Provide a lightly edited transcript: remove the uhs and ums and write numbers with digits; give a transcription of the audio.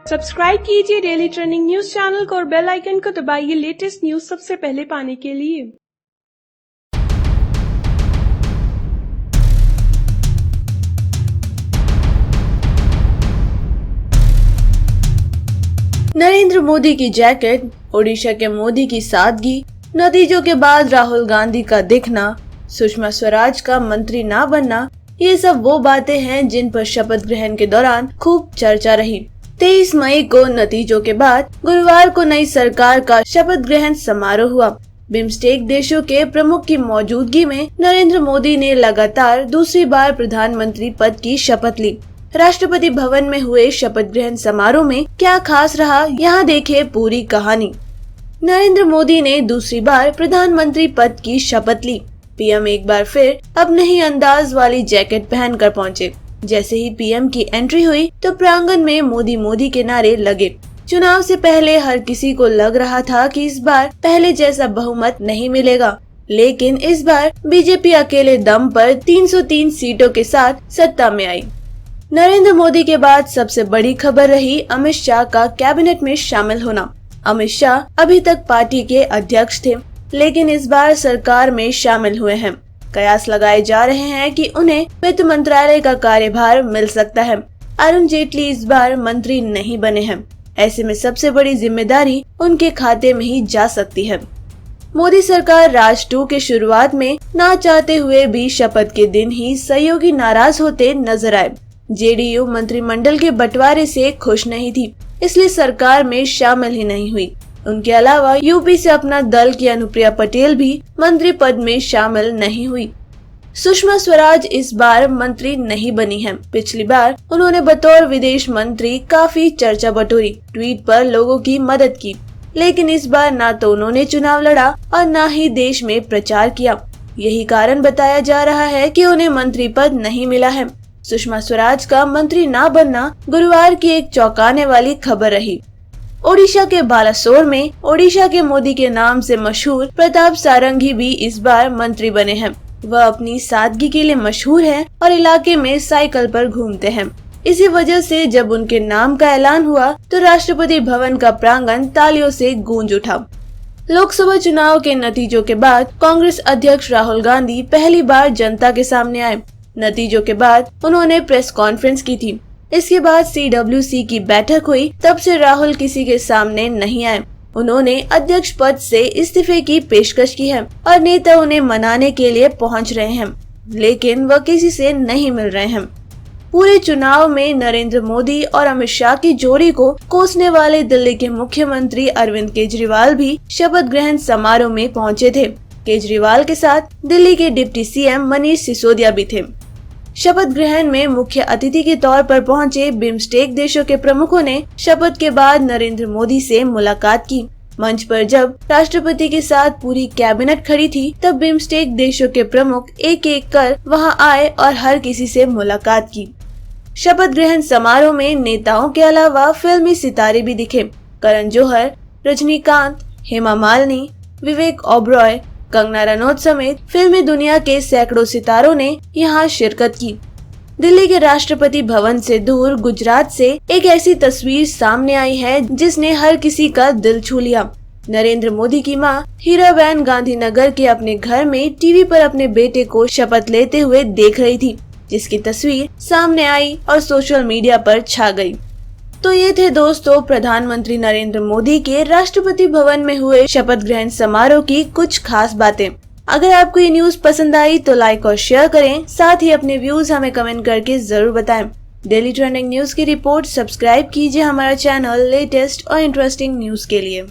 Subscribe कीजिए daily trending news channel को और बेल आइकन को दबाइए लेटेस्ट न्यूज सबसे पहले पाने के लिए। नरेंद्र मोदी की जैकेट, ओडिशा के मोदी की सादगी, नतीजों के बाद राहुल गांधी का दिखना, सुषमा स्वराज का मंत्री ना बनना, ये सब वो बातें हैं जिन पर शपथ ग्रहण के दौरान खूब चर्चा रही। 23 मई को नतीजों के बाद गुरुवार को नई सरकार का शपथ ग्रहण समारोह हुआ। बिम्स्टेक देशों के प्रमुख की मौजूदगी में नरेंद्र मोदी ने लगातार दूसरी बार प्रधानमंत्री पद की शपथ ली। राष्ट्रपति भवन में हुए शपथ ग्रहण समारोह में क्या खास रहा, यहाँ देखे पूरी कहानी। नरेंद्र मोदी ने दूसरी बार प्रधानमंत्री पद की शपथ ली। पीएम एक बार फिर अब नई अंदाज वाली जैकेट पहनकर पहुंचे। जैसे ही पीएम की एंट्री हुई तो प्रांगण में मोदी मोदी के नारे लगे। चुनाव से पहले हर किसी को लग रहा था कि इस बार पहले जैसा बहुमत नहीं मिलेगा, लेकिन इस बार बीजेपी अकेले दम पर 303 सीटों के साथ सत्ता में आई। नरेंद्र मोदी के बाद सबसे बड़ी खबर रही अमित शाह का कैबिनेट में शामिल होना। अमित शाह अभी तक पार्टी के अध्यक्ष थे, लेकिन इस बार सरकार में शामिल हुए हैं। कयास लगाए जा रहे हैं कि उन्हें वित्त मंत्रालय का कार्यभार मिल सकता है। अरुण जेटली इस बार मंत्री नहीं बने हैं, ऐसे में सबसे बड़ी जिम्मेदारी उनके खाते में ही जा सकती है। मोदी सरकार राज 2 के शुरुआत में ना चाहते हुए भी शपथ के दिन ही सहयोगी नाराज होते नजर आए। जेडीयू मंत्रिमंडल के बंटवारे से खुश नहीं थी, इसलिए सरकार में शामिल ही नहीं हुई। उनके अलावा यूपी से अपना दल की अनुप्रिया पटेल भी मंत्री पद में शामिल नहीं हुई। सुषमा स्वराज इस बार मंत्री नहीं बनी हैं। पिछली बार उन्होंने बतौर विदेश मंत्री काफी चर्चा बटोरी, ट्वीट पर लोगों की मदद की, लेकिन इस बार ना तो उन्होंने चुनाव लड़ा और ना ही देश में प्रचार किया। यही कारण बताया जा रहा है कि उन्हें मंत्री पद नहीं मिला है। सुषमा स्वराज का मंत्री ना बनना गुरुवार की एक चौंकाने वाली खबर रही। ओडिशा के बालासोर में ओडिशा के मोदी के नाम से मशहूर प्रताप सारंगी भी इस बार मंत्री बने हैं। वह अपनी सादगी के लिए मशहूर है और इलाके में साइकिल पर घूमते हैं। इसी वजह से जब उनके नाम का ऐलान हुआ तो राष्ट्रपति भवन का प्रांगण तालियों से गूंज उठा। लोकसभा चुनाव के नतीजों के बाद कांग्रेस अध्यक्ष राहुल गांधी पहली बार जनता के सामने आए। नतीजों के बाद उन्होंने प्रेस कॉन्फ्रेंस की थी। इसके बाद CWC की बैठक हुई, तब से राहुल किसी के सामने नहीं आए। उन्होंने अध्यक्ष पद से इस्तीफे की पेशकश की है और नेता उन्हें मनाने के लिए पहुंच रहे हैं, लेकिन वह किसी से नहीं मिल रहे हैं। पूरे चुनाव में नरेंद्र मोदी और अमित शाह की जोड़ी को कोसने वाले दिल्ली के मुख्यमंत्री अरविंद केजरीवाल भी शपथ ग्रहण समारोह में पहुंचे थे। केजरीवाल के साथ दिल्ली के डिप्टी CM मनीष सिसोदिया भी थे। शपथ ग्रहण में मुख्य अतिथि के तौर पर पहुंचे बिम्स्टेक देशों के प्रमुखों ने शपथ के बाद नरेंद्र मोदी से मुलाकात की। मंच पर जब राष्ट्रपति के साथ पूरी कैबिनेट खड़ी थी, तब बिम्स्टेक देशों के प्रमुख एक एक कर वहां आए और हर किसी से मुलाकात की। शपथ ग्रहण समारोह में नेताओं के अलावा फिल्मी सितारे भी दिखे। करण जौहर, रजनीकांत, हेमा मालिनी, विवेक ओबरॉय, कंगना रनौत समेत फिल्मी दुनिया के सैकड़ों सितारों ने यहाँ शिरकत की। दिल्ली के राष्ट्रपति भवन से दूर गुजरात से एक ऐसी तस्वीर सामने आई है जिसने हर किसी का दिल छू लिया। नरेंद्र मोदी की मां हीराबेन गांधीनगर के अपने घर में टीवी पर अपने बेटे को शपथ लेते हुए देख रही थी, जिसकी तस्वीर सामने आई और सोशल मीडिया पर छा गई। तो ये थे दोस्तों प्रधानमंत्री नरेंद्र मोदी के राष्ट्रपति भवन में हुए शपथ ग्रहण समारोह की कुछ खास बातें। अगर आपको ये न्यूज पसंद आई तो लाइक और शेयर करें, साथ ही अपने व्यूज हमें कमेंट करके जरूर बताएं। डेली ट्रेंडिंग न्यूज की रिपोर्ट सब्सक्राइब कीजिए हमारा चैनल लेटेस्ट और इंटरेस्टिंग न्यूज के लिए।